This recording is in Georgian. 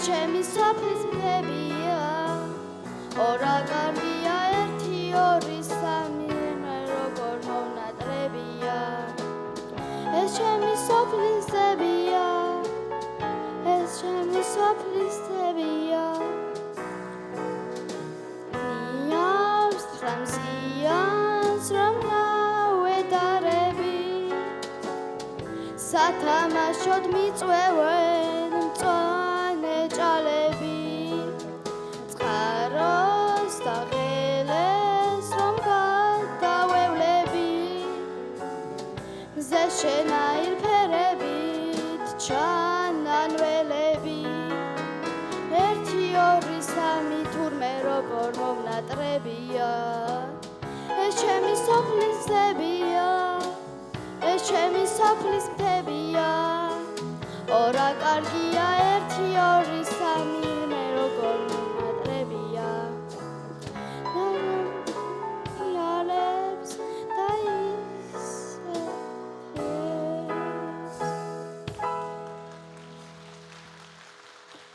ჩემი სოფლის მფებია ორა კარგია ერთი ორი სამი მე როგორ მონატრებია ეს ჩემი სოფლის ძებია ეს ჩემი სოფლის ძებია ნიავს ტრამზიანს რომ დავედარები სათამაშოდ მიწვევენ მწვანე ჭალები წყაროს და ღელეს რომ გადავევლები მზე შენაირ ფერებით ჩანან ველები ერთი ორი სამი თურმე როგორ მომნატრებია ეს ჩემი სოფლის ძებია ეს ჩემი სოფლის მფებია ორა კარგია